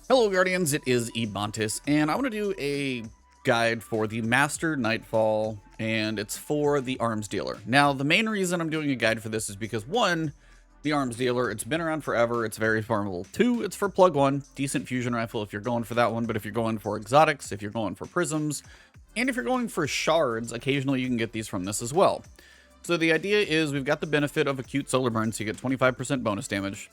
Hello Guardians, it is Ebontis, and I want to do a guide for the Master Nightfall, and it's for the arms dealer. Now, the main reason I'm doing a guide for this is because, one, the arms dealer, it's been around forever, it's very farmable. Two, it's for plug one, decent fusion rifle if you're going for that one, but if you're going for exotics, if you're going for prisms, and if you're going for shards, occasionally you can get these from this as well. So the idea is we've got the benefit of acute solar burn, so you get 25% bonus damage.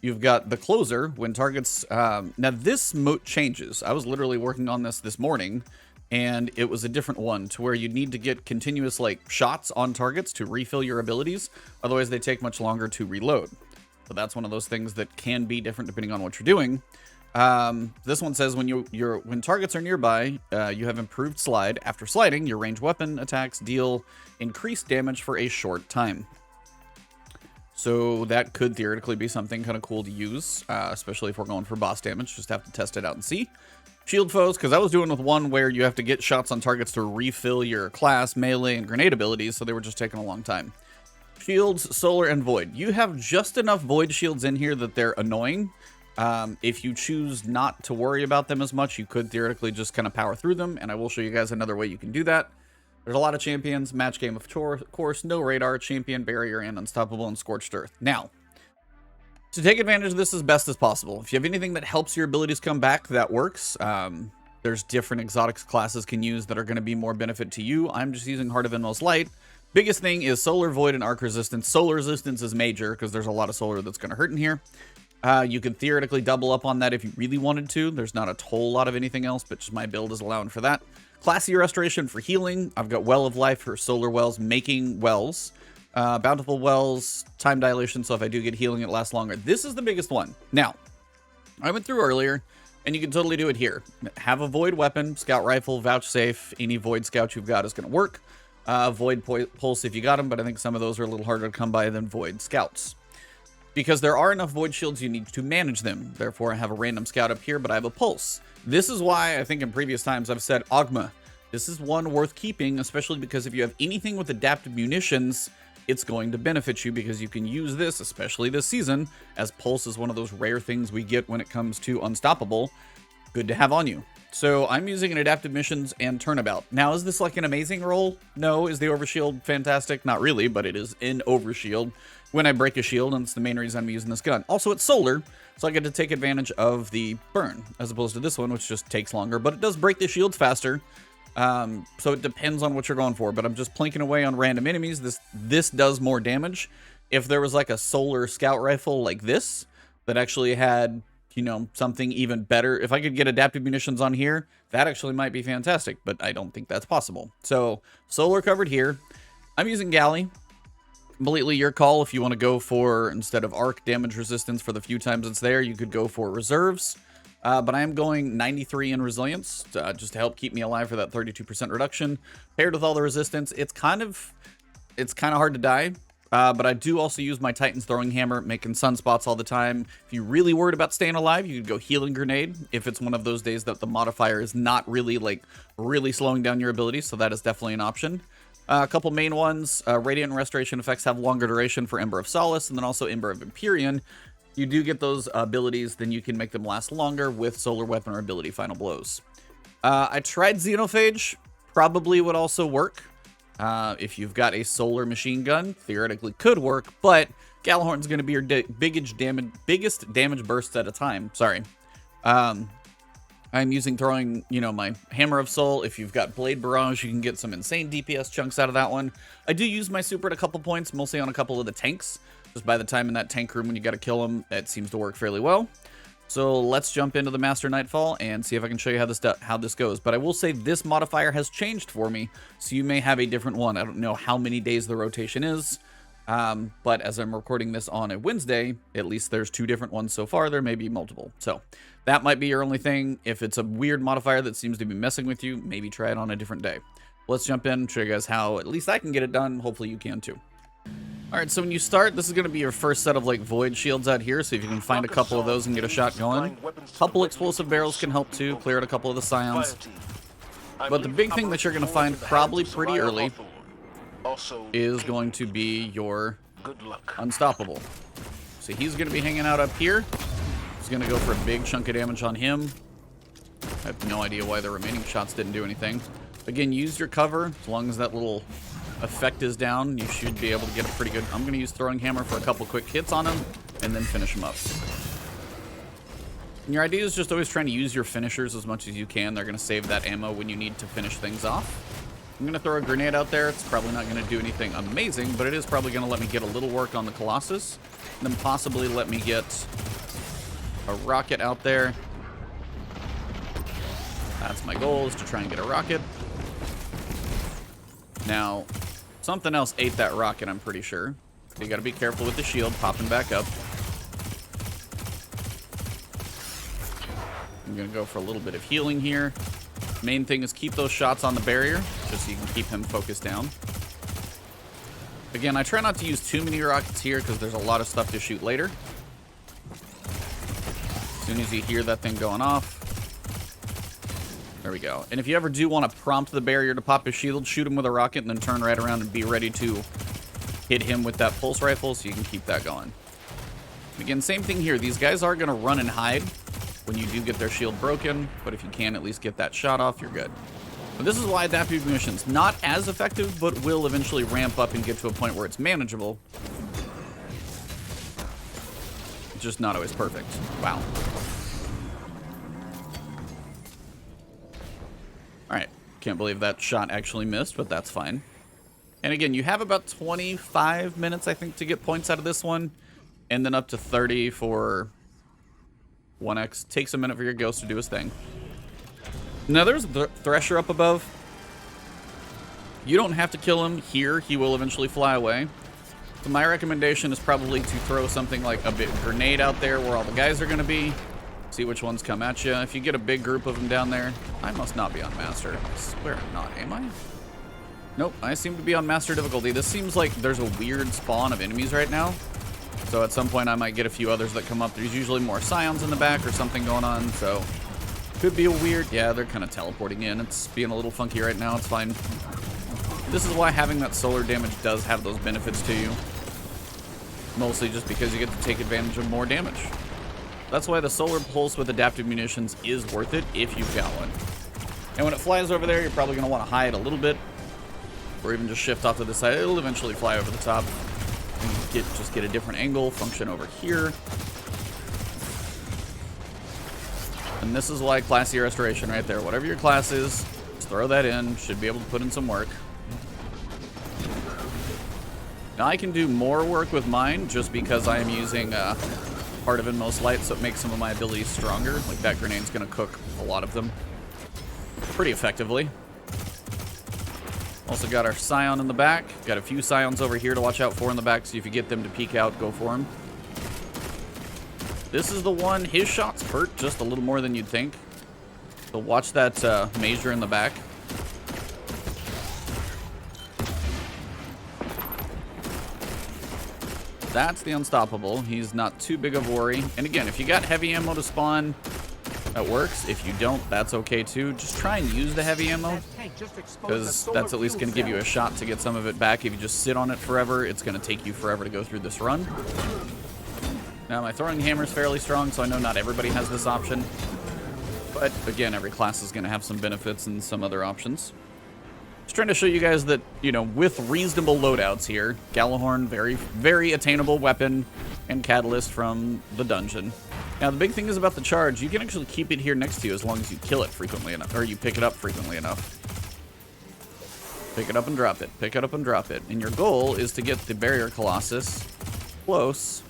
You've got the closer when targets, now this moat changes. I was literally working on this morning, and it was a different one to where you need to get continuous shots on targets to refill your abilities. Otherwise they take much longer to reload. So that's one of those things that can be different depending on what you're doing. This one says when targets are nearby, you have improved slide. After sliding, your ranged weapon attacks deal increased damage for a short time. So that could theoretically be something kind of cool to use, especially if we're going for boss damage. Just have to test it out and see. Shield foes, because I was doing with one where you have to get shots on targets to refill your class, melee, and grenade abilities, so they were just taking a long time. Shields, solar, and void. You have just enough void shields in here that they're annoying. If you choose not to worry about them as much, you could theoretically just kind of power through them, and I will show you guys another way you can do that. There's a lot of champions, match game of course, no radar, champion, barrier, and unstoppable, and scorched earth. Now, to take advantage of this as best as possible, if you have anything that helps your abilities come back, that works. There's different exotics classes can use that are going to be more benefit to you. I'm just using Heart of Inmost Light. Biggest thing is solar, void, and arc resistance. Solar resistance is major because there's a lot of solar that's going to hurt in here. You could theoretically double up on that if you really wanted to. There's not a whole lot of anything else, but just my build is allowing for that. Classy Restoration for healing. I've got Well of Life for solar wells, making wells. Bountiful Wells, time dilation, so if I do get healing, it lasts longer. This is the biggest one. Now, I went through earlier, and you can totally do it here. Have a void weapon, scout rifle, vouchsafe. Any void scout you've got is going to work. Void pulse if you got them, but I think some of those are a little harder to come by than void scouts. Because there are enough void shields, you need to manage them. Therefore, I have a random scout up here, but I have a pulse. This is why I think in previous times I've said Ogma. This is one worth keeping, especially because if you have anything with adaptive munitions, it's going to benefit you because you can use this, especially this season, as pulse is one of those rare things we get when it comes to unstoppable. Good to have on you. So I'm using an adaptive missions and turnabout. Now, is this like an amazing roll? No. Is the overshield fantastic? Not really, but it is in overshield when I break a shield, and it's the main reason I'm using this gun. Also, it's solar, so I get to take advantage of the burn, as opposed to this one, which just takes longer, but it does break the shields faster. So it depends on what you're going for, but I'm just plinking away on random enemies. This does more damage. If there was like a solar scout rifle like this that actually had, you know, something even better, if I could get adaptive munitions on here, that actually might be fantastic, but I don't think that's possible. So solar covered here. I'm using galley. Completely your call. If you want to go for, instead of arc damage resistance for the few times it's there, you could go for reserves. But I am going 93 in resilience, just to help keep me alive for that 32% reduction. Paired with all the resistance, it's kind of hard to die. But I do also use my Titan's throwing hammer, making sunspots all the time. If you're really worried about staying alive, you could go healing grenade if it's one of those days that the modifier is not really really slowing down your ability. So that is definitely an option. A couple main ones, Radiant and Restoration effects have longer duration for Ember of Solace, and then also Ember of Empyrean. You do get those abilities, then you can make them last longer with Solar Weapon or Ability Final Blows. I tried Xenophage, probably would also work. If you've got a solar machine gun, theoretically could work, but Gallahorn's going to be your biggest damage burst at a time. Sorry. I'm using throwing, my Hammer of Soul. If you've got Blade Barrage, you can get some insane DPS chunks out of that one. I do use my super at a couple points, mostly on a couple of the tanks. Just by the time in that tank room when you got to kill them, it seems to work fairly well. So let's jump into the Master Nightfall and see if I can show you how this goes. But I will say this modifier has changed for me, so you may have a different one. I don't know how many days the rotation is, but as I'm recording this on a Wednesday, at least there's 2 different ones so far. There may be multiple. So that might be your only thing. If it's a weird modifier that seems to be messing with you, maybe try it on a different day. Let's jump in, show you guys how at least I can get it done. Hopefully you can too. Alright, so when you start, this is going to be your first set of void shields out here, so if you can find a couple of those and get a shot going. A couple explosive barrels can help too, clear out a couple of the scions. But the big thing that you're going to find probably pretty early is going to be your unstoppable. So he's going to be hanging out up here. going to go for a big chunk of damage on him. I have no idea why the remaining shots didn't do anything. Again, use your cover. As long as that little effect is down, you should be able to get a pretty good... I'm going to use Throwing Hammer for a couple quick hits on him, and then finish him up. And your idea is just always trying to use your finishers as much as you can. They're going to save that ammo when you need to finish things off. I'm going to throw a grenade out there. It's probably not going to do anything amazing, but it is probably going to let me get a little work on the Colossus. And then possibly let me get a rocket out there. That's my goal, is to try and get a rocket. Now, something else ate that rocket, I'm pretty sure. So you got to be careful with the shield popping back up. I'm going to go for a little bit of healing here. Main thing is keep those shots on the barrier, just so you can keep him focused down. Again, I try not to use too many rockets here because there's a lot of stuff to shoot later. As soon as you hear that thing going off. There we go. And if you ever do want to prompt the barrier to pop his shield, shoot him with a rocket and then turn right around and be ready to hit him with that pulse rifle so you can keep that going. Again, same thing here. These guys are going to run and hide when you do get their shield broken, but if you can at least get that shot off, you're good. But this is why adaptive munitions not as effective, but will eventually ramp up and get to a point where it's manageable. Just not always perfect. Wow. Alright, can't believe that shot actually missed, but that's fine. And again, you have about 25 minutes, I think, to get points out of this one, and then up to 30 for 1x. Takes a minute for your ghost to do his thing. Now, there's a Thresher up above. You don't have to kill him here. He will eventually fly away. So my recommendation is probably to throw something like a big grenade out there where all the guys are going to be. See which ones come at you. If you get a big group of them down there, I must not be on Master. I swear I'm not, am I? Nope, I seem to be on Master difficulty. This seems like there's a weird spawn of enemies right now. So at some point I might get a few others that come up. There's usually more Scions in the back or something going on, so could be a weird... Yeah, they're kind of teleporting in. It's being a little funky right now. It's fine. This is why having that solar damage does have those benefits to you. Mostly just because you get to take advantage of more damage. That's why the solar pulse with adaptive munitions is worth it if you've got one. And when it flies over there, you're probably going to want to hide a little bit. Or even just shift off to the side. It'll eventually fly over the top. And just get a different angle, function over here. And this is why classy restoration right there. Whatever your class is, just throw that in. Should be able to put in some work. Now I can do more work with mine just because I am using Heart of Inmost Light, so it makes some of my abilities stronger. Like that grenade's going to cook a lot of them pretty effectively. Also got our Scion in the back. Got a few Scions over here to watch out for in the back, so if you get them to peek out, go for them. This is the one, his shots hurt just a little more than you'd think. So watch that Major in the back. That's the Unstoppable. He's not too big of a worry. And again, if you got heavy ammo to spawn, that works. If you don't, that's okay too. Just try and use the heavy ammo, because that's at least going to give you a shot to get some of it back. If you just sit on it forever, it's going to take you forever to go through this run. Now, my throwing hammer is fairly strong, so I know not everybody has this option. But again, every class is going to have some benefits and some other options. Just trying to show you guys that, you know, with reasonable loadouts here, Gjallarhorn, very, very attainable weapon and catalyst from the dungeon. Now, the big thing is about the charge. You can actually keep it here next to you as long as you kill it frequently enough, or you pick it up frequently enough. Pick it up and drop it. Pick it up and drop it. And your goal is to get the Barrier Colossus close.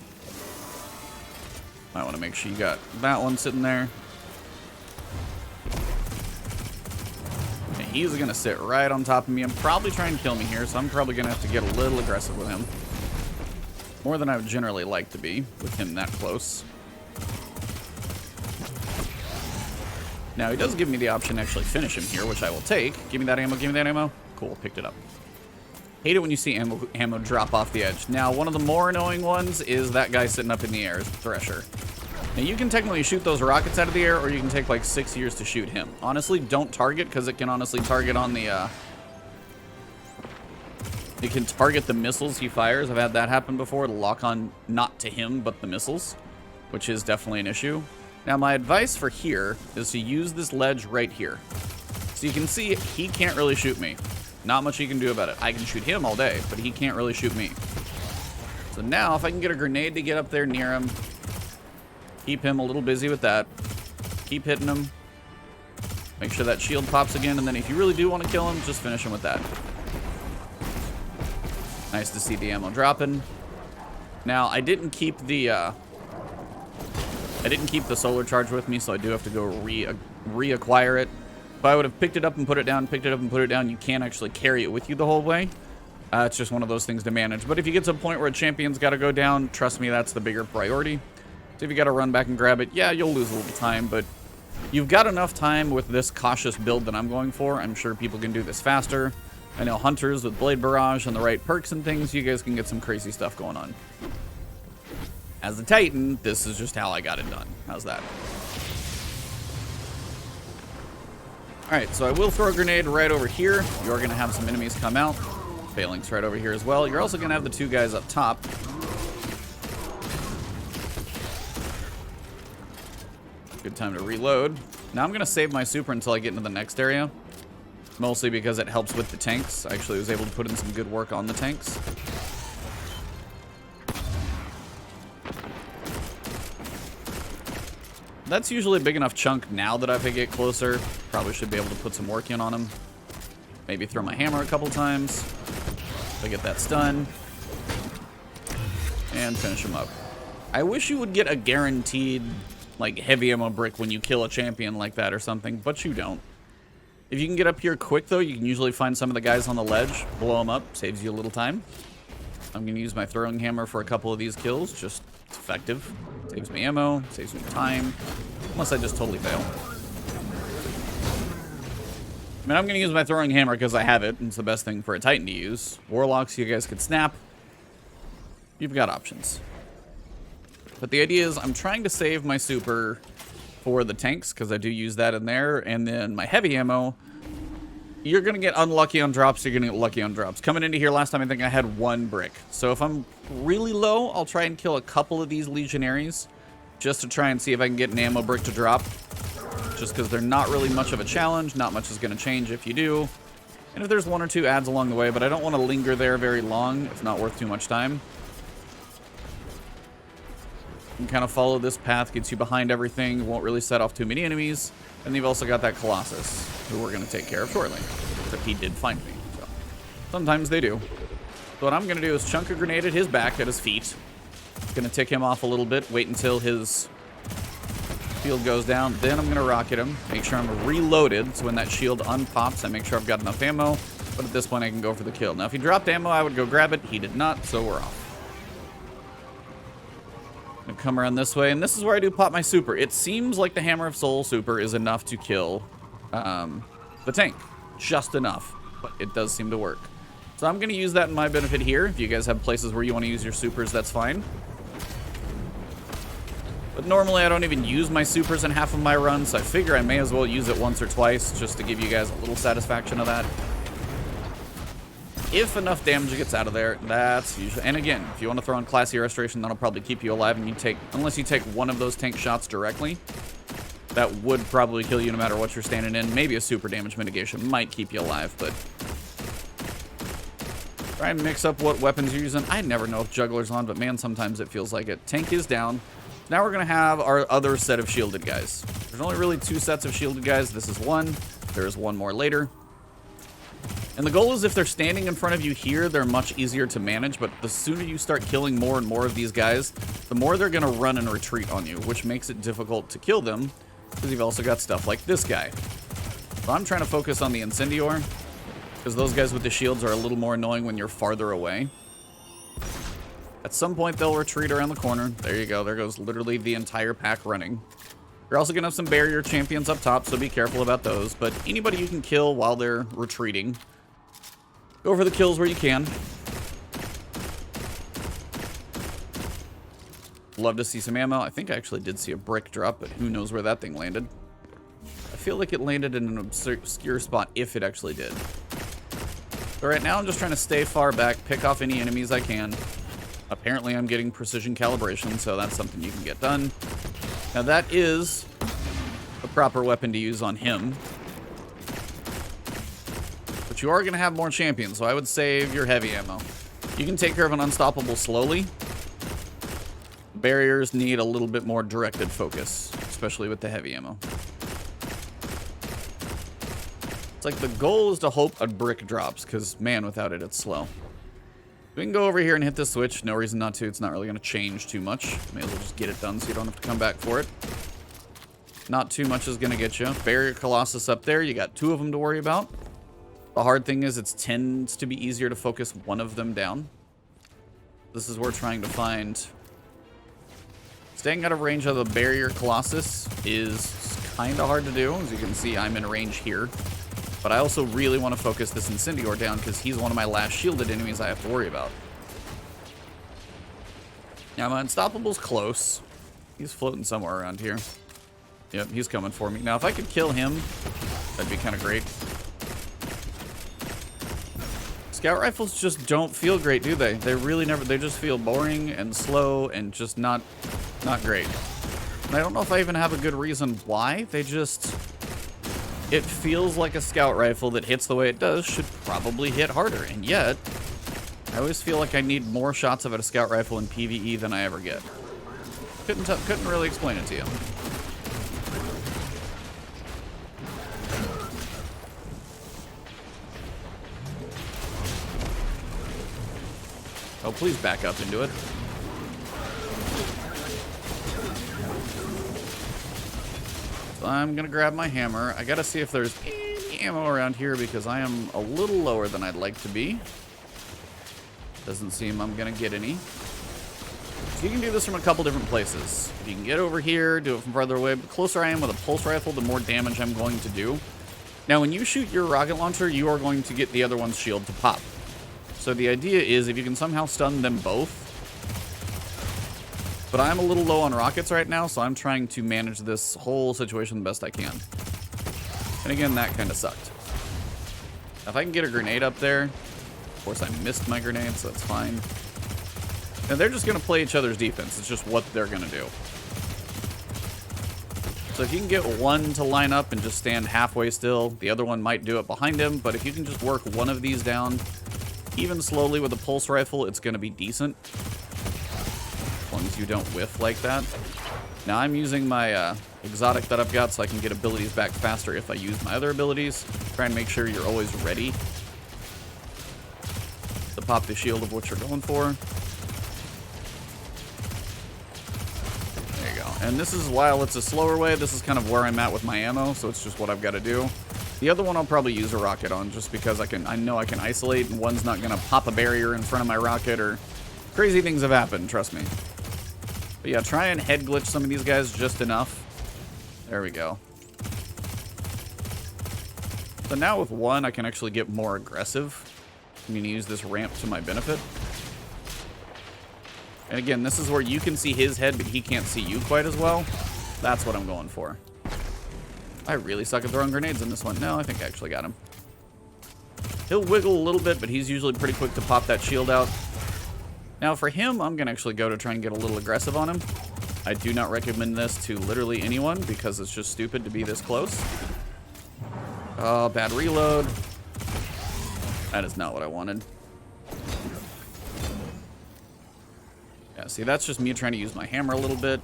Might want to make sure you got that one sitting there. Okay, he's going to sit right on top of me. I'm probably trying to kill me here, so I'm probably going to have to get a little aggressive with him. More than I would generally like to be with him that close. Now, he does give me the option to actually finish him here, which I will take. Give me that ammo, give me that ammo. Cool, picked it up. Hate it when you see ammo drop off the edge. Now, one of the more annoying ones is that guy sitting up in the air, is the Thresher. Now, you can technically shoot those rockets out of the air, or you can take like 6 years to shoot him. Honestly, don't target, because it can honestly target on the, it can target the missiles he fires. I've had that happen before. It'll lock on not to him, but the missiles. which is definitely an issue. Now, my advice for here is to use this ledge right here. So you can see he can't really shoot me. Not much he can do about it. I can shoot him all day, but he can't really shoot me. So now, if I can get a grenade to get up there near him, keep him a little busy with that. Keep hitting him. Make sure that shield pops again, and then if you really do want to kill him, just finish him with that. Nice to see the ammo dropping. Now, I didn't keep the solar charge with me, so I do have to go reacquire it. If I would have picked it up and put it down, you can't actually carry it with you the whole way. It's just one of those things to manage. But if you get to a point where a champion's got to go down, trust me, that's the bigger priority. So if you got to run back and grab it, yeah, you'll lose a little time, but you've got enough time with this cautious build that I'm going for. I'm sure people can do this faster. I know hunters with Blade Barrage and the right perks and things, you guys can get some crazy stuff going on. As a Titan, this is just how I got it done. How's that? Alright, so I will throw a grenade right over here. You're going to have some enemies come out. Phalanx right over here as well. You're also going to have the two guys up top. Good time to reload. Now I'm going to save my super until I get into the next area. Mostly because it helps with the tanks. I actually was able to put in some good work on the tanks. That's usually a big enough chunk now that if I get closer. Probably should be able to put some work in on him. Maybe throw my hammer a couple times. If I get that stun. And finish him up. I wish you would get a guaranteed, like, heavy ammo brick when you kill a champion like that or something, but you don't. If you can get up here quick, though, you can usually find some of the guys on the ledge, blow them up, saves you a little time. I'm going to use my throwing hammer for a couple of these kills, just it's effective. Saves me ammo, saves me time, unless I just totally fail. I mean, I'm going to use my throwing hammer because I have it, and it's the best thing for a Titan to use. Warlocks, you guys could snap. You've got options. But the idea is I'm trying to save my super for the tanks, because I do use that in there, and then my heavy ammo, you're going to get unlucky on drops, you're going to get lucky on drops. Coming into here last time, I think I had 1 brick. So if I'm really low, I'll try and kill a couple of these legionaries, just to try and see if I can get an ammo brick to drop. Just because they're not really much of a challenge, not much is going to change if you do. And if there's 1 or 2 adds along the way, but I don't want to linger there very long, it's not worth too much time. You can kind of follow this path, gets you behind everything, won't really set off too many enemies. And you've also got that Colossus, who we're going to take care of shortly. Except he did find me, so sometimes they do. So what I'm going to do is chunk a grenade at his back, at his feet. Going to tick him off a little bit, wait until his shield goes down. Then I'm going to rocket him, make sure I'm reloaded, so when that shield unpops, I make sure I've got enough ammo. But at this point, I can go for the kill. Now, if he dropped ammo, I would go grab it. He did not, so we're off. Gonna come around this way, and this is where I do pop my super. It seems like the Hammer of Soul super is enough to kill the tank. Just enough, but it does seem to work. So I'm gonna use that in my benefit here. If you guys have places where you want to use your supers, that's fine. But normally I don't even use my supers in half of my runs, so I figure I may as well use it once or twice just to give you guys a little satisfaction of that. If enough damage gets out of there, that's usually... And again, if you want to throw on Classy Restoration, that'll probably keep you alive, and you take... Unless you take one of those tank shots directly, that would probably kill you no matter what you're standing in. Maybe a super damage mitigation might keep you alive, but... Try and mix up what weapons you're using. I never know if Juggler's on, but man, sometimes it feels like it. Tank is down. Now we're going to have our other set of shielded guys. There's only really 2 sets of shielded guys. This is one. There's one more later. And the goal is if they're standing in front of you here, they're much easier to manage, but the sooner you start killing more and more of these guys, the more they're going to run and retreat on you, which makes it difficult to kill them, because you've also got stuff like this guy. So I'm trying to focus on the Incendior, because those guys with the shields are a little more annoying when you're farther away. At some point, they'll retreat around the corner. There you go. There goes literally the entire pack running. You're also going to have some barrier champions up top, so be careful about those. But anybody you can kill while they're retreating, go for the kills where you can. Love to see some ammo. I think I actually did see a brick drop, but who knows where that thing landed. I feel like it landed in an obscure spot if it actually did. So right now I'm just trying to stay far back, pick off any enemies I can. Apparently I'm getting precision calibration, so that's something you can get done. Now that is the proper weapon to use on him. But you are going to have more champions, so I would save your heavy ammo. You can take care of an unstoppable slowly. Barriers need a little bit more directed focus, especially with the heavy ammo. It's like the goal is to hope a brick drops, because, man, without it, it's slow. We can go over here and hit this switch. No reason not to. It's not really going to change too much. May as well just get it done so you don't have to come back for it. Not too much is going to get you. Barrier Colossus up there. You got 2 of them to worry about. The hard thing is it tends to be easier to focus one of them down. This is where we're trying to find... Staying out of range of the Barrier Colossus is kind of hard to do. As you can see, I'm in range here. But I also really want to focus this Incendior down because he's one of my last shielded enemies I have to worry about. Now, my Unstoppable's close. He's floating somewhere around here. Yep, he's coming for me. Now, if I could kill him, that'd be kind of great. Scout rifles just don't feel great, do they? They really never... They just feel boring and slow and just not great. And I don't know if I even have a good reason why. They just... It feels like a scout rifle that hits the way it does should probably hit harder. And yet, I always feel like I need more shots of a scout rifle in PvE than I ever get. Couldn't really explain it to you. Oh, please back up into it. So I'm gonna grab my hammer. I gotta see if there's any ammo around here because I am a little lower than I'd like to be. Doesn't seem I'm gonna get any. So you can do this from a couple different places. If you can get over here, do it from farther away. But the closer I am with a pulse rifle, the more damage I'm going to do. Now, when you shoot your rocket launcher, you are going to get the other one's shield to pop. So the idea is if you can somehow stun them both. But I'm a little low on rockets right now, so I'm trying to manage this whole situation the best I can. And again, that kind of sucked. If I can get a grenade up there, of course I missed my grenade, so that's fine. And they're just going to play each other's defense. It's just what they're going to do. So if you can get one to line up and just stand halfway still, the other one might do it behind him. But if you can just work one of these down, even slowly with a pulse rifle, it's going to be decent. As long as you don't whiff like that. Now I'm using my exotic that I've got so I can get abilities back faster if I use my other abilities. Try and make sure you're always ready to pop the shield of what you're going for. There you go. And this is, while it's a slower way, this is kind of where I'm at with my ammo, so it's just what I've got to do. The other one I'll probably use a rocket on just because I know I can isolate and one's not going to pop a barrier in front of my rocket or crazy things have happened, trust me. But yeah, try and head glitch some of these guys just enough. There we go. So now with one, I can actually get more aggressive. I'm going to use this ramp to my benefit. And again, this is where you can see his head, but he can't see you quite as well. That's what I'm going for. I really suck at throwing grenades in this one. No, I think I actually got him. He'll wiggle a little bit, but he's usually pretty quick to pop that shield out. Now for him, I'm going to actually go to try and get a little aggressive on him. I do not recommend this to literally anyone because it's just stupid to be this close. Oh, bad reload. That is not what I wanted. Yeah, see, that's just me trying to use my hammer a little bit.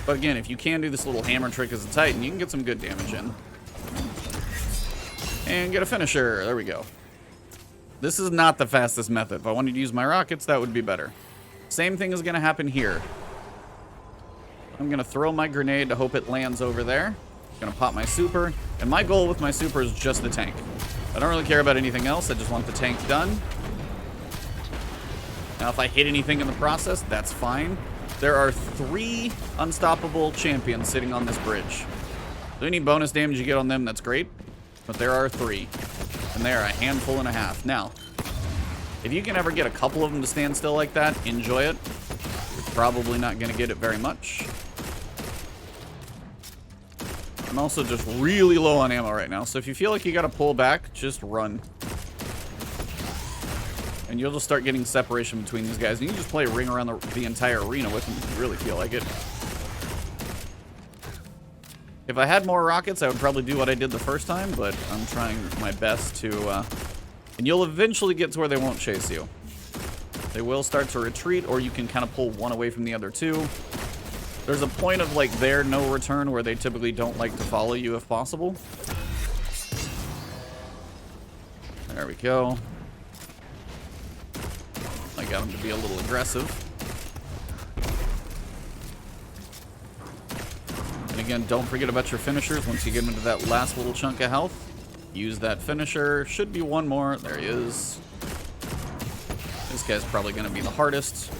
But again, if you can do this little hammer trick as a Titan, you can get some good damage in. And get a finisher. There we go. This is not the fastest method. If I wanted to use my rockets, that would be better. Same thing is going to happen here. I'm going to throw my grenade to hope it lands over there. I'm going to pop my super. And my goal with my super is just the tank. I don't really care about anything else. I just want the tank done. Now, if I hit anything in the process, that's fine. There are 3 unstoppable champions sitting on this bridge. So any bonus damage you get on them, that's great. But there are 3. And they are a handful and a half. Now, if you can ever get a couple of them to stand still like that, enjoy it. You're probably not going to get it very much. I'm also just really low on ammo right now. So if you feel like you got to pull back, just run. And And you'll just start getting separation between these guys. And you can just play a ring around the entire arena with them if you really feel like it. If I had more rockets, I would probably do what I did the first time, but I'm trying my best to... and you'll eventually get to where they won't chase you. They will start to retreat, or you can kind of pull one away from the other two. There's a point of, like, their no return where they typically don't like to follow you if possible. There we go. I got him to be a little aggressive. And again, don't forget about your finishers. Once you get into that last little chunk of health, use that finisher. Should be one more. There he is. This guy's probably going to be the hardest.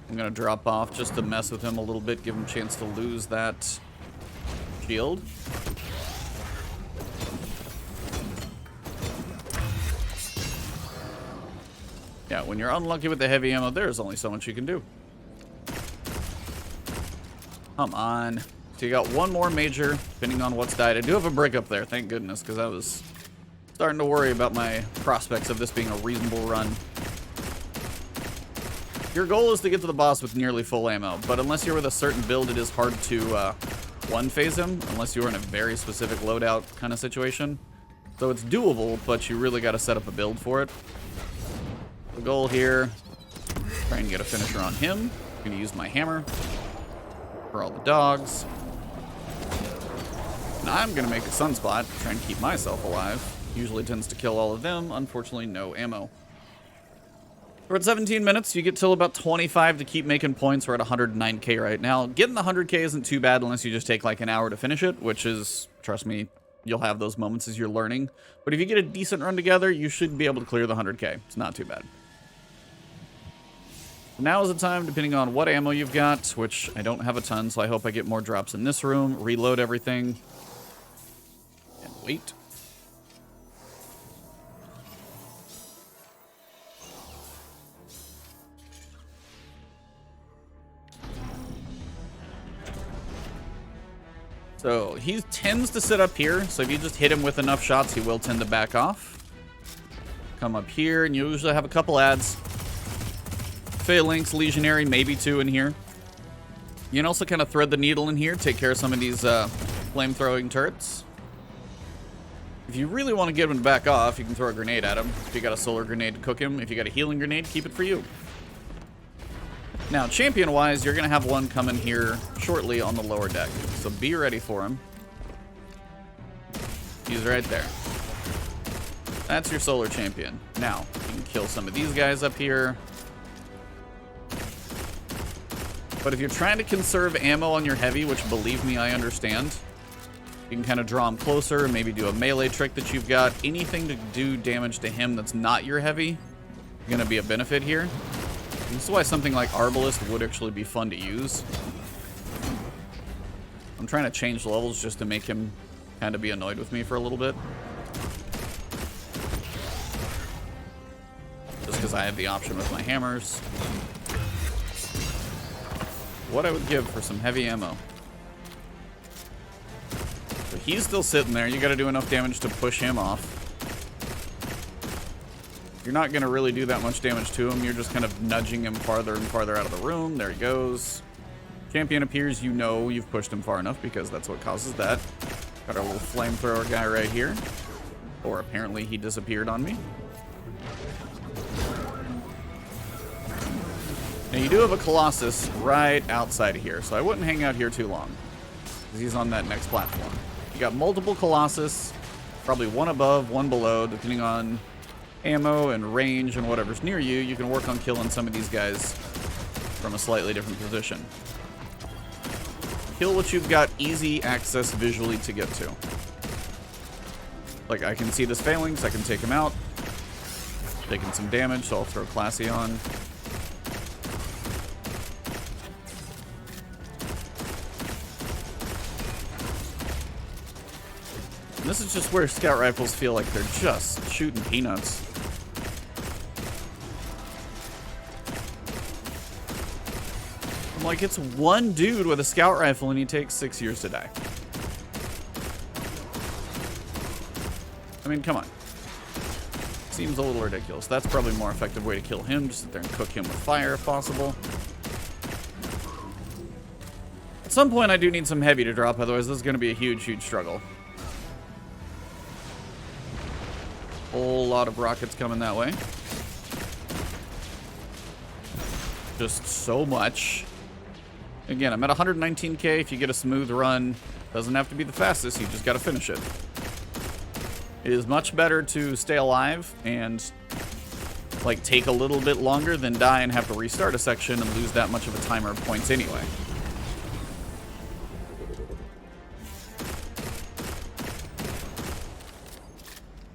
I'm going to drop off just to mess with him a little bit, give him a chance to lose that shield. Yeah, when you're unlucky with the heavy ammo, there's only so much you can do. Come on. So you got one more major, depending on what's died. I do have a brick up there, thank goodness, because I was starting to worry about my prospects of this being a reasonable run. Your goal is to get to the boss with nearly full ammo, but unless you're with a certain build, it is hard to one-phase him, unless you're in a very specific loadout kind of situation. So it's doable, but you really got to set up a build for it. The goal here, try and get a finisher on him. I'm going to use my hammer for all the dogs. And I'm going to make a sunspot, try and keep myself alive. Usually tends to kill all of them. Unfortunately, no ammo. We're at 17 minutes. You get till about 25 to keep making points. We're at 109k right now. Getting the 100k isn't too bad unless you just take like an hour to finish it, which is, trust me, you'll have those moments as you're learning. But if you get a decent run together, you should be able to clear the 100k. It's not too bad. Now is the time, depending on what ammo you've got, which I don't have a ton, so I hope I get more drops in this room. Reload everything. And wait. So he tends to sit up here, so if you just hit him with enough shots, he will tend to back off. Come up here, and you usually have a couple ads. Phalanx, Legionary, maybe two in here. You can also kind of thread the needle in here, take care of some of these flame-throwing turrets. If you really want to get him to back off, you can throw a grenade at him. If you got a solar grenade to cook him, if you got a healing grenade, keep it for you. Now, champion-wise, you're going to have one coming here shortly on the lower deck, so be ready for him. He's right there. That's your solar champion. Now, you can kill some of these guys up here. But if you're trying to conserve ammo on your heavy, which believe me, I understand, you can kind of draw him closer, maybe do a melee trick that you've got. Anything to do damage to him that's not your heavy is going to be a benefit here. This is why something like Arbalist would actually be fun to use. I'm trying to change levels just to make him kind of be annoyed with me for a little bit. Just because I have the option with my hammers. What I would give for some heavy ammo. So he's still sitting there. You got to do enough damage to push him off. You're not going to really do that much damage to him. You're just kind of nudging him farther and farther out of the room. There he goes. Champion appears. You know you've pushed him far enough because that's what causes that. Got our little flamethrower guy right here. Or apparently he disappeared on me. Now you do have a Colossus right outside of here, so I wouldn't hang out here too long. Because he's on that next platform. You got multiple Colossus. Probably one above, one below, depending on ammo and range and whatever's near you. You can work on killing some of these guys from a slightly different position. Kill what you've got easy access visually to get to. Like, I can see this Phalanx, I can take him out. Taking some damage, so I'll throw Classy on. And this is just where scout rifles feel like they're just shooting peanuts. I'm like, it's one dude with a scout rifle and he takes 6 years to die. I mean, come on. Seems a little ridiculous. That's probably a more effective way to kill him. Just sit there and cook him with fire if possible. At some point, I do need some heavy to drop. Otherwise, this is going to be a huge, huge struggle. Whole lot of rockets coming that way. Just so much. Again, I'm at 119k. If you get a smooth run, doesn't have to be the fastest. You just got to finish it. It is much better to stay alive and like take a little bit longer than die and have to restart a section and lose that much of a timer of points anyway.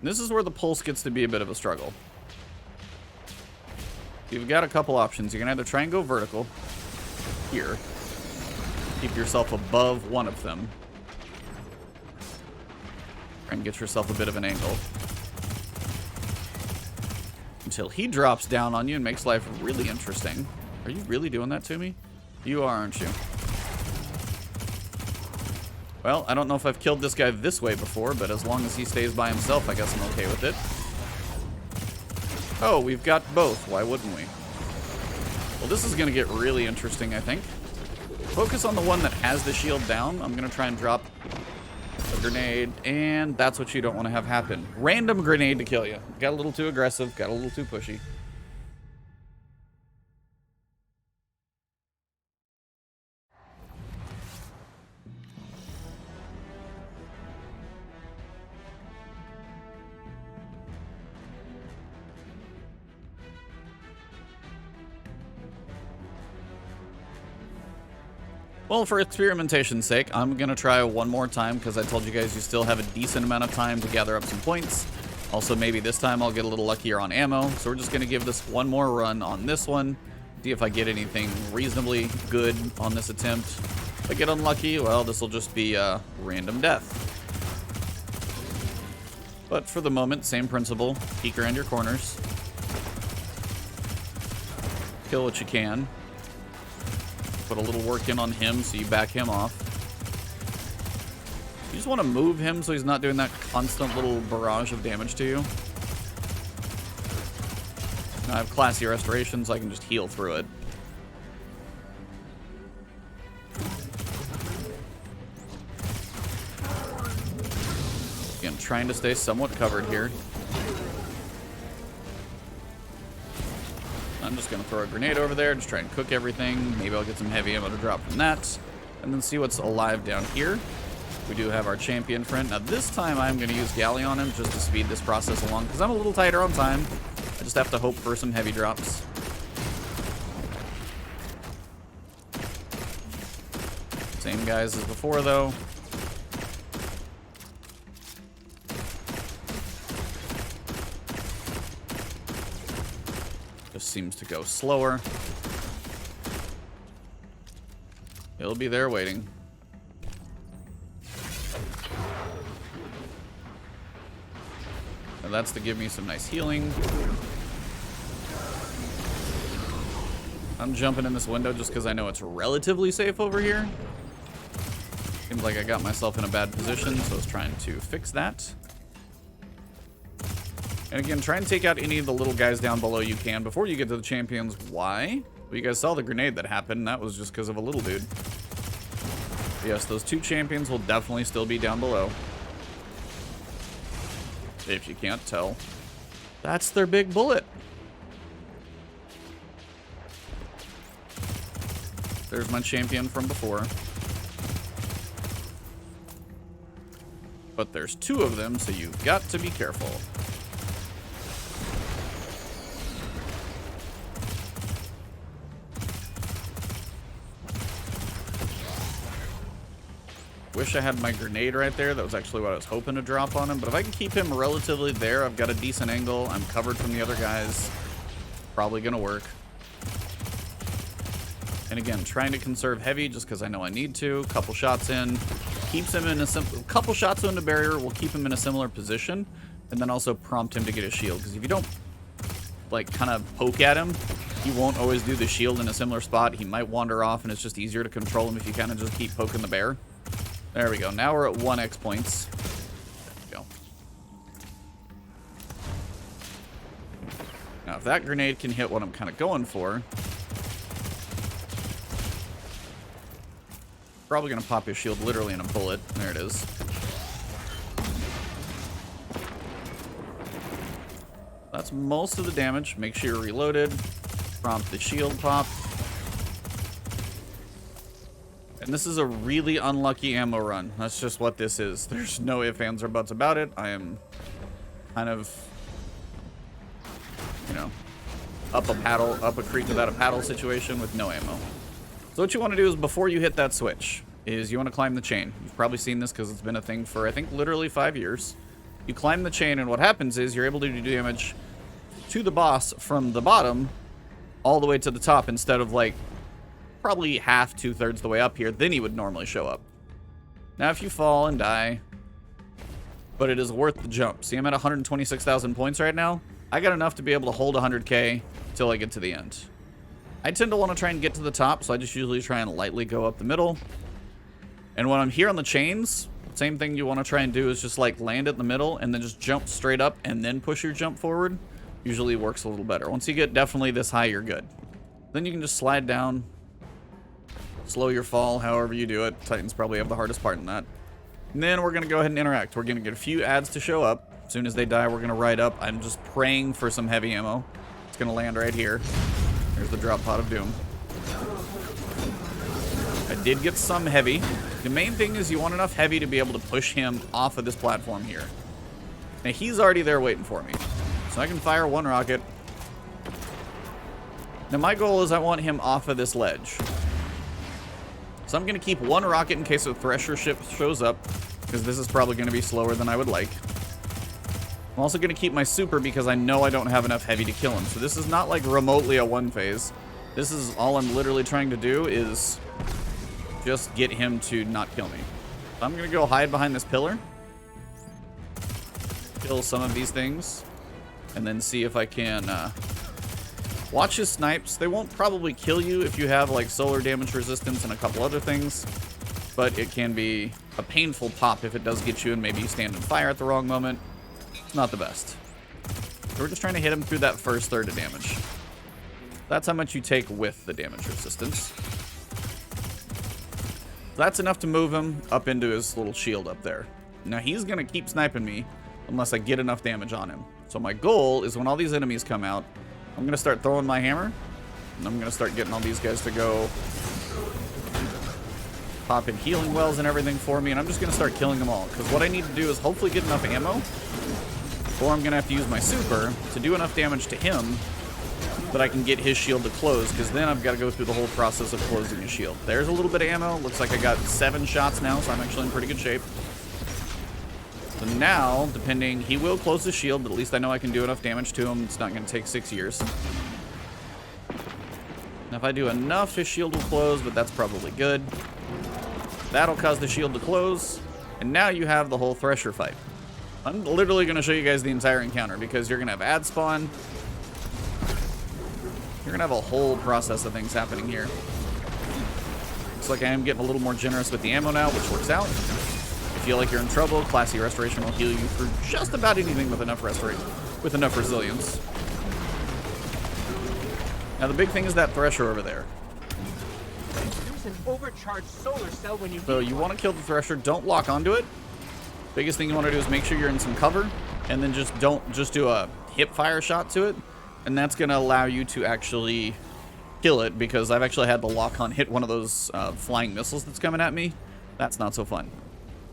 This is where the pulse gets to be a bit of a struggle. You've got a couple options. You can either try and go vertical here. Keep yourself above one of them. Try and get yourself a bit of an angle. Until he drops down on you and makes life really interesting. Are you really doing that to me? You are, aren't you? Well, I don't know if I've killed this guy this way before, but as long as he stays by himself, I guess I'm okay with it. Oh, we've got both. Why wouldn't we? Well, this is going to get really interesting, I think. Focus on the one that has the shield down. I'm going to try and drop a grenade, and that's what you don't want to have happen. Random grenade to kill you. Got a little too aggressive, got a little too pushy. Well, for experimentation's sake, I'm going to try one more time because I told you guys you still have a decent amount of time to gather up some points. Also, maybe this time I'll get a little luckier on ammo. So we're just going to give this one more run on this one. See if I get anything reasonably good on this attempt. If I get unlucky, well, this will just be a random death. But for the moment, same principle. Peek around your corners. Kill what you can. Put a little work in on him so you back him off. You just want to move him so he's not doing that constant little barrage of damage to you. I have classy restoration, so I can just heal through it. Again, trying to stay somewhat covered here. I'm just going to throw a grenade over there, just try and cook everything. Maybe I'll get some heavy ammo to drop from that. And then see what's alive down here. We do have our champion friend. Now this time I'm going to use Galley on him just to speed this process along, because I'm a little tighter on time. I just have to hope for some heavy drops. Same guys as before, though. Just seems to go slower. He'll be there waiting. And that's to give me some nice healing. I'm jumping in this window just because I know it's relatively safe over here. Seems like I got myself in a bad position, so I was trying to fix that. And again, try and take out any of the little guys down below you can before you get to the champions. Why? Well, you guys saw the grenade that happened. That was just because of a little dude. Yes, those two champions will definitely still be down below. If you can't tell. That's their big bullet. There's my champion from before. But there's two of them, so you've got to be careful. Wish I had my grenade right there. That was actually what I was hoping to drop on him. But if I can keep him relatively there, I've got a decent angle. I'm covered from the other guys. Probably gonna work. And again, trying to conserve heavy just because I know I need to. Couple shots in. Keeps him in a couple shots into barrier will keep him in a similar position. And then also prompt him to get a shield. Because if you don't, like, kind of poke at him, he won't always do the shield in a similar spot. He might wander off, and it's just easier to control him if you kind of just keep poking the bear. There we go. Now we're at 1x points. There we go. that grenade can hit what I'm kind of going for. Probably going to pop his shield literally in a bullet. There it is. That's most of the damage. Make sure you're reloaded. Prompt the shield pop. And this is a really unlucky ammo run. That's just what this is. There's no ifs, ands, or buts about it. I am kind of, you know, up a creek without a paddle situation with no ammo. So what you want to do is before you hit that switch is you want to climb the chain. You've probably seen this because it's been a thing for, I think, literally 5 years. You climb the chain, and what happens is you're able to do damage to the boss from the bottom all the way to the top instead of, like, probably half, 2/3 the way up here. Then he would normally show up. Now, if you fall and die, but it is worth the jump. See, I'm at 126,000 points right now. I got enough to be able to hold 100k till I get to the end. I tend to want to try and get to the top, so I just usually try and lightly go up the middle. And when I'm here on the chains, same thing you want to try and do is just like land in the middle and then just jump straight up and then push your jump forward. Usually works a little better. Once you get definitely this high, you're good. Then you can just slide down, slow your fall, however you do it. Titans probably have the hardest part in that. And then we're going to go ahead and interact. We're going to get a few ads to show up. As soon as they die, we're going to ride up. I'm just praying for some heavy ammo. It's going to land right here. There's the drop pod of doom. I did get some heavy. The main thing is you want enough heavy to be able to push him off of this platform here. Now, he's already there waiting for me. So I can fire one rocket. Now, my goal is I want him off of this ledge. So I'm going to keep one rocket in case a Thresher ship shows up, because this is probably going to be slower than I would like. I'm also going to keep my super because I know I don't have enough heavy to kill him. So this is not like remotely a one phase. This is all I'm literally trying to do is just get him to not kill me. So I'm going to go hide behind this pillar. Kill some of these things. And then see if I can watch his snipes. They won't probably kill you if you have like solar damage resistance and a couple other things. But it can be a painful pop if it does get you and maybe you stand in fire at the wrong moment. Not the best. So we're just trying to hit him through that first third of damage. That's how much you take with the damage resistance. That's enough to move him up into his little shield up there. Now he's going to keep sniping me unless I get enough damage on him. So my goal is when all these enemies come out, I'm going to start throwing my hammer. And I'm going to start getting all these guys to go pop in healing wells and everything for me. And I'm just going to start killing them all. Because what I need to do is hopefully get enough ammo. Or I'm going to have to use my super to do enough damage to him that I can get his shield to close, because then I've got to go through the whole process of closing his shield. There's a little bit of ammo. Looks like I got 7 shots now, so I'm actually in pretty good shape. So now, depending, he will close the shield, but at least I know I can do enough damage to him. It's not going to take 6 years. Now, if I do enough, his shield will close, but that's probably good. That'll cause the shield to close, and now you have the whole Thresher fight. I'm literally going to show you guys the entire encounter, because you're going to have ad spawn. You're going to have a whole process of things happening here. Looks like I am getting a little more generous with the ammo now, which works out. If you feel like you're in trouble, Classy Restoration will heal you through just about anything with enough resilience. Now the big thing is that Thresher over there. There's an overcharged solar cell when you So you want to kill the Thresher, don't lock onto it. Biggest thing you want to do is make sure you're in some cover, and then just do a hip fire shot to it. And that's going to allow you to actually kill it, because I've actually had the lock-on hit one of those flying missiles that's coming at me. That's not so fun.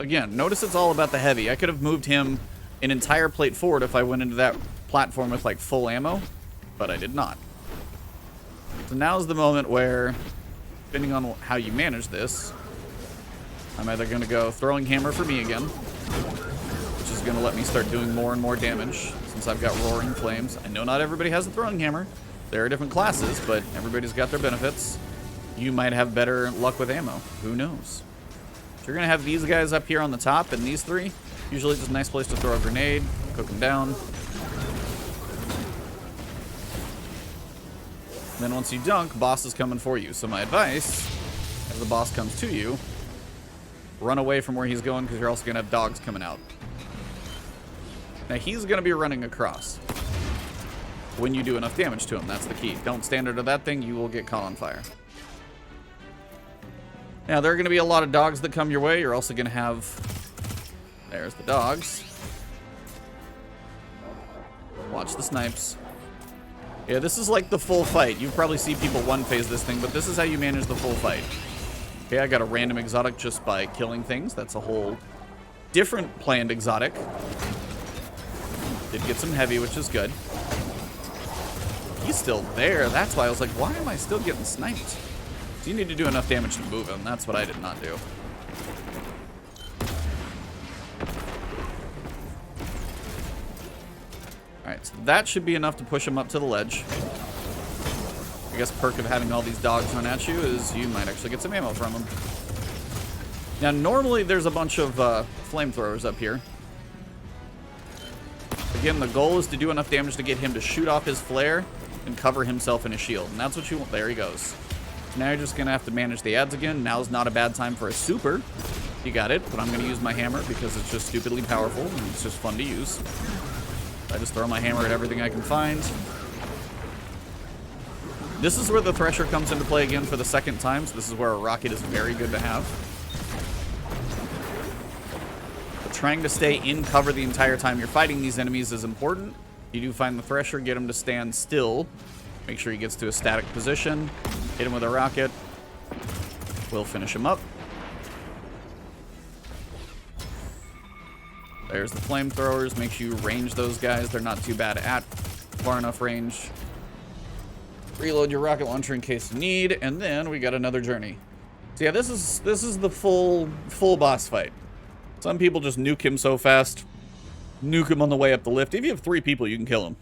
Again, notice it's all about the heavy. I could have moved him an entire plate forward if I went into that platform with like full ammo, but I did not. So now's the moment where, depending on how you manage this, I'm either going to go throwing hammer for me again, which is going to let me start doing more and more damage. Since I've got roaring flames. I know not everybody has a throwing hammer. There are different classes, but everybody's got their benefits. You might have better luck with ammo. Who knows? So you're going to have these guys up here on the top, and these 3. Usually just a nice place to throw a grenade, cook them down. And then once you dunk, boss is coming for you. So my advice, as the boss comes to you, run away from where he's going, because you're also going to have dogs coming out. Now he's going to be running across. when you do enough damage to him. That's the key. Don't stand under that thing. You will get caught on fire. Now, there are going to be a lot of dogs that come your way. You're also going to have... There's the dogs. Watch the snipes. Yeah, this is like the full fight. You probably see people one-phase this thing, but this is how you manage the full fight. Okay, I got a random exotic just by killing things. That's a whole different planned exotic. Did get some heavy, which is good. He's still there. That's why I was like, why am I still getting sniped? So you need to do enough damage to move him. That's what I did not do. Alright, so that should be enough to push him up to the ledge. I guess perk of having all these dogs run at you is you might actually get some ammo from them. Now, normally there's a bunch of flamethrowers up here. Again, the goal is to do enough damage to get him to shoot off his flare and cover himself in a shield. And that's what you want. There he goes. Now you're just going to have to manage the ads again. Now's not a bad time for a super. You got it, but I'm going to use my hammer because it's just stupidly powerful and it's just fun to use. I just throw my hammer at everything I can find. This is where the Thresher comes into play again for the second time. So this is where a rocket is very good to have. But trying to stay in cover the entire time you're fighting these enemies is important. You do find the Thresher, get him to stand still. Make sure he gets to a static position. Hit him with a rocket. We'll finish him up. There's the flamethrowers. Make sure you range those guys. They're not too bad at far enough range. Reload your rocket launcher in case you need, and then we got another journey. So yeah, this is the full boss fight. Some people just nuke him so fast. Nuke him on the way up the lift. If you have 3 people, you can kill him.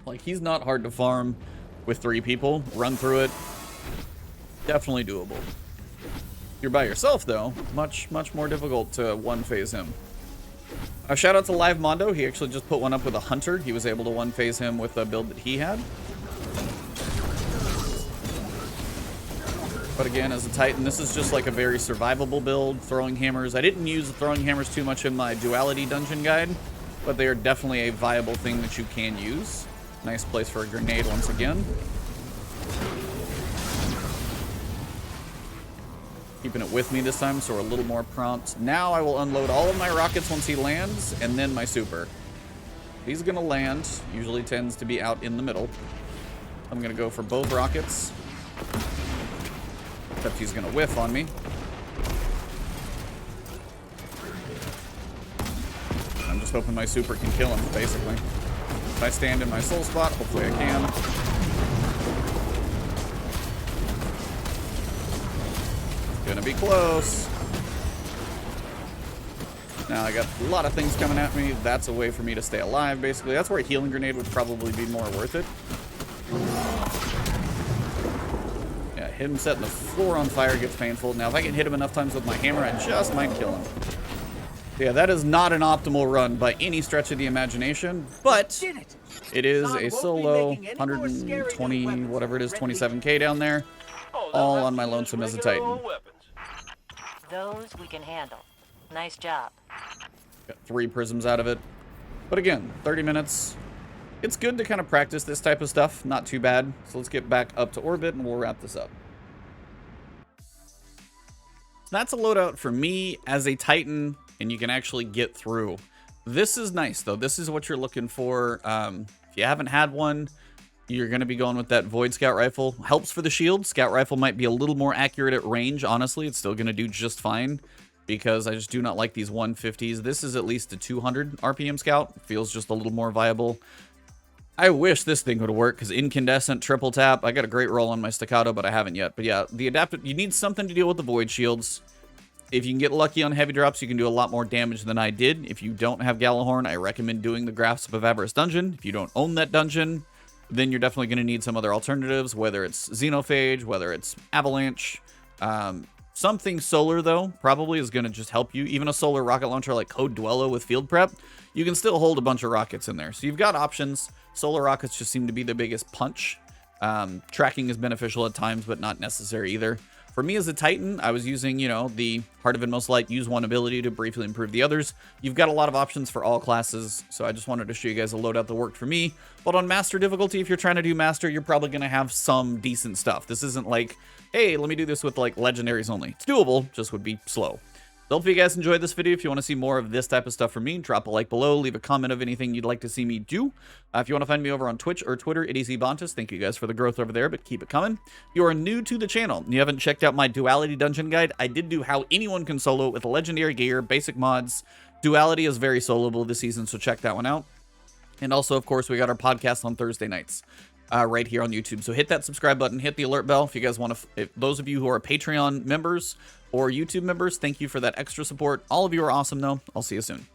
Like, he's not hard to farm with 3 people. Run through it. Definitely doable. If you're by yourself, though, much more difficult to one-phase him. Shout out to Live Mondo. He actually just put one up with a Hunter. He was able to one-phase him with a build that he had. But again, as a Titan, this is just like a very survivable build. Throwing hammers. I didn't use throwing hammers too much in my duality dungeon guide, but they are definitely a viable thing that you can use. Nice place for a grenade once again. Keeping it with me this time, so we're a little more prompt. Now I will unload all of my rockets once he lands, and then my super. He's gonna land. Usually tends to be out in the middle. I'm gonna go for both rockets. Except he's gonna whiff on me. I'm just hoping my super can kill him, basically. If I stand in my soul spot, hopefully I can. Gonna be close. Now I got a lot of things coming at me. That's a way for me to stay alive, basically. That's where a healing grenade would probably be more worth it. Yeah, him setting the floor on fire gets painful. Now if I can hit him enough times with my hammer, I just might kill him. Yeah, that is not an optimal run by any stretch of the imagination, but it is a solo 120, whatever it is, 27k down there, all on my lonesome as a Titan. Those we can handle. Nice job. Got 3 prisms out of it. But again, 30 minutes. It's good to kind of practice this type of stuff. Not too bad. So let's get back up to orbit and we'll wrap this up. That's a loadout for me as a Titan, and you can actually get through. This is nice, though. This is what you're looking for. If you haven't had one, you're going to be going with that Void Scout Rifle. Helps for the shield. Scout Rifle might be a little more accurate at range, honestly. It's still going to do just fine because I just do not like these 150s. This is at least a 200 RPM Scout. Feels just a little more viable. I wish this thing would work because incandescent, triple tap. I got a great roll on my staccato, but I haven't yet. But yeah, the adaptive, you need something to deal with the Void Shields. If you can get lucky on heavy drops, you can do a lot more damage than I did. If you don't have Gjallarhorn, I recommend doing the Grasp of Avarice dungeon. If you don't own that dungeon, then you're definitely going to need some other alternatives, whether it's Xenophage, whether it's Avalanche. Something solar, though, probably is going to just help you. Even a solar rocket launcher like Code Dwello with Field Prep, you can still hold a bunch of rockets in there. So you've got options. Solar rockets just seem to be the biggest punch. Tracking is beneficial at times, but not necessary either. For me as a Titan, I was using, you know, the Heart of Inmost Light, use one ability to briefly improve the others. You've got a lot of options for all classes, so I just wanted to show you guys a loadout that worked for me. But on Master difficulty, if you're trying to do Master, you're probably going to have some decent stuff. This isn't like, hey, let me do this with like legendaries only. It's doable, just would be slow. So hopefully you guys enjoyed this video. If you want to see more of this type of stuff from me, drop a like below, leave a comment of anything you'd like to see me do. If you want to find me over on Twitch or Twitter, it is Ebontis. Thank you guys for the growth over there, but keep it coming. If you are new to the channel and you haven't checked out my Duality Dungeon Guide, I did do how anyone can solo with legendary gear, basic mods. Duality is very soloable this season, so check that one out. And also, of course, we got our podcast on Thursday nights. Right here on YouTube. So hit that subscribe button, hit the alert bell if you guys want to, if those of you who are Patreon members or YouTube members, thank you for that extra support. All of you are awesome though. I'll see you soon.